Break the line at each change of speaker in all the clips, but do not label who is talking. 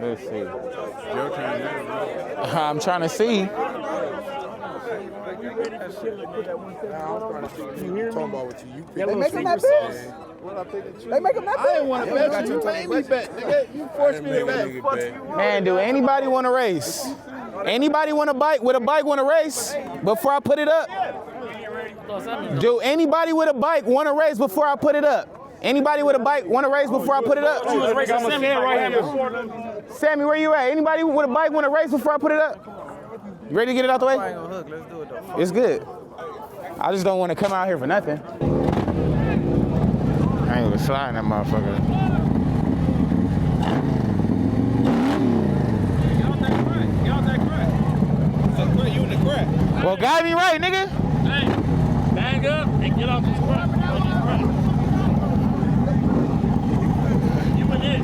Let's see.
Your turn now.
I'm trying to see.
I'm talking about what you
They make them that big. They make them that big.
I didn't want to bet you. You made me bet, nigga. You forced me to bet.
Man, do anybody want to race? Anybody want a bike with a bike want to race before I put it up? Do anybody with a bike want to race before I put it up? Anybody with a bike want to race before I put it up? Sammy, where you at? Anybody with a bike want to race before I put it up? You ready to get it out the way?
Let's do it though.
It's good. I just don't want to come out here for nothing. I ain't even sliding that motherfucker.
You in the crack.
Well, guide me right, nigga.
Hey, bag up and get off this crack. You in it.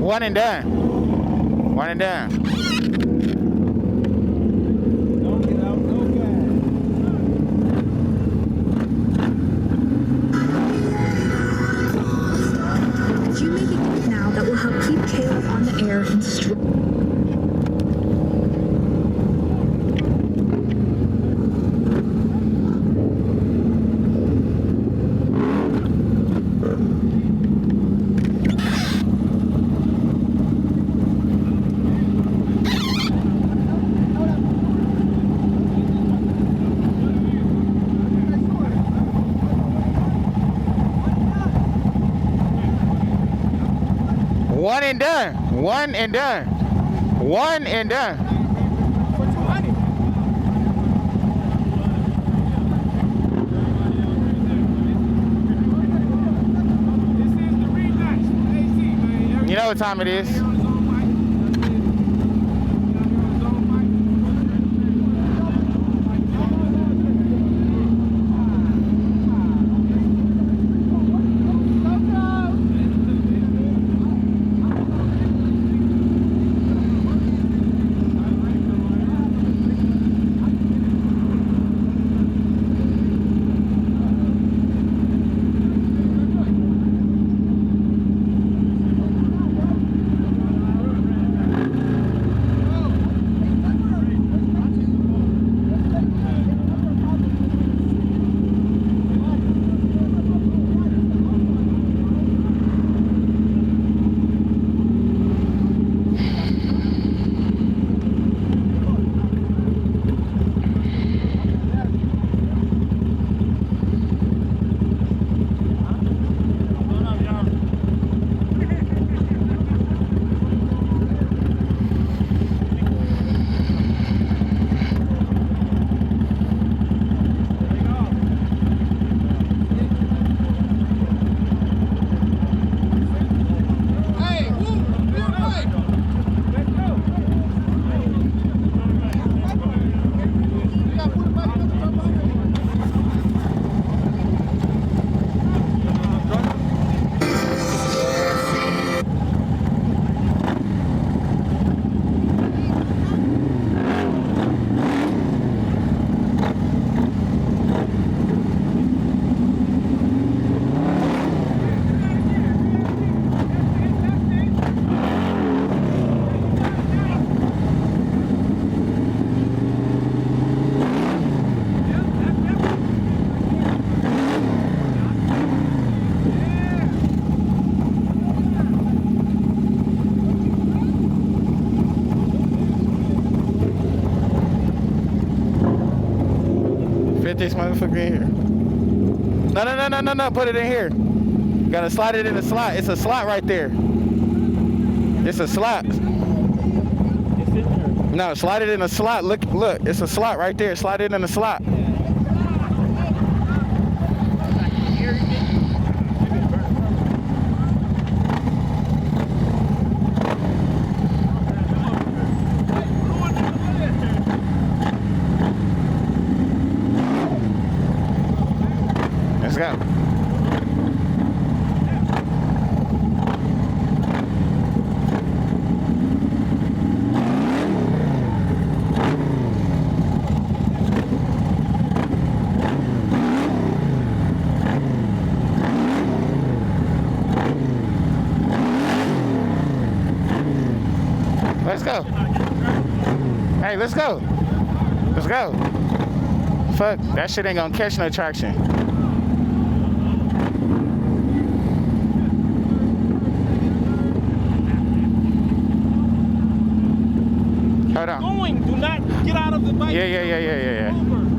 1 and done. 1 and done.
You make a gift now that will help keep Caleb on the air and strong.
One and done. 1 and done. 1 and done. You know what time it is. Put this motherfucker in here. No. Put it in here. Gotta slide it in the slot. It's a slot right there. It's a slot.
It's in there.
No, slide it in a slot. Look. It's a slot right there. Slide it in the slot. Let's go. Let's go. Hey, let's go. Let's go. Fuck, that shit ain't gonna catch no traction. Hold on.
Going. Do not get out of the bike.
Yeah.
Over.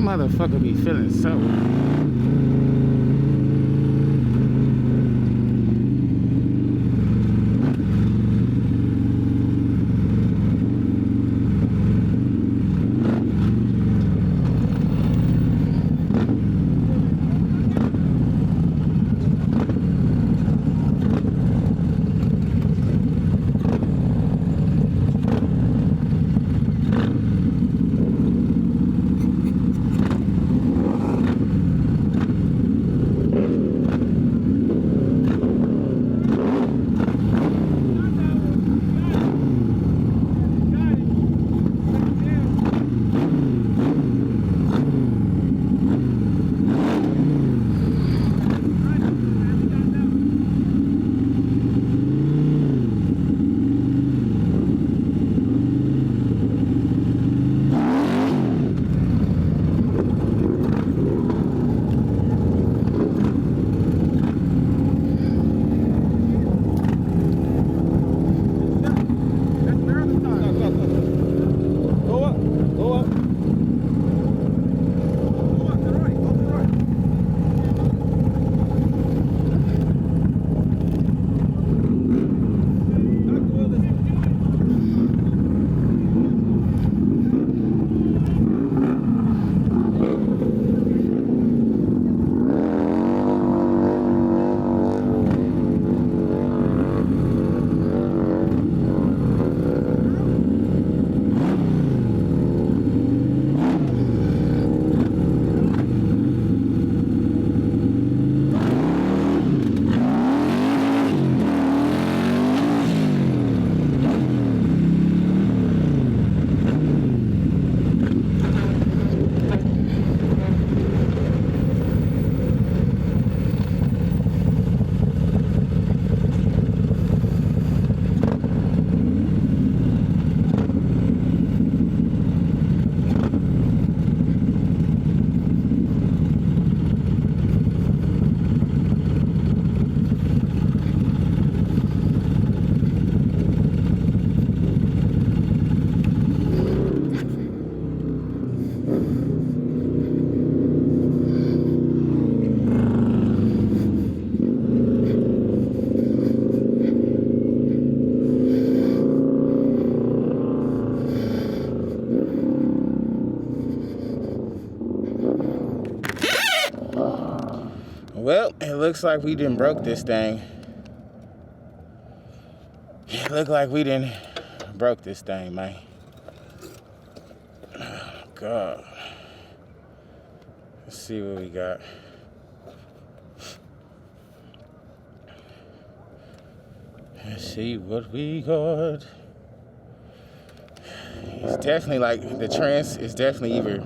Motherfucker be feeling so. It looks like we done broke this thing. It look like we done broke this thing, man. Oh, God. Let's see what we got. Let's see what we got. It's definitely like the trans is definitely either.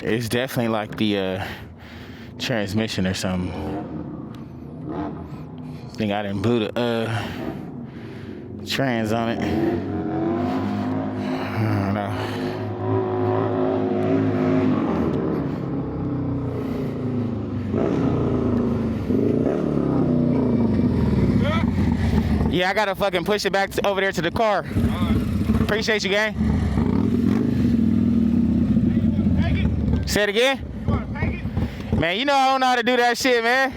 It's definitely like the transmission or something. I think I done blew the trans on it. I don't know. Yeah, I gotta fucking push it back over there to the car. Appreciate you, gang. Say it again? Man, you know I don't know how to do that shit, man.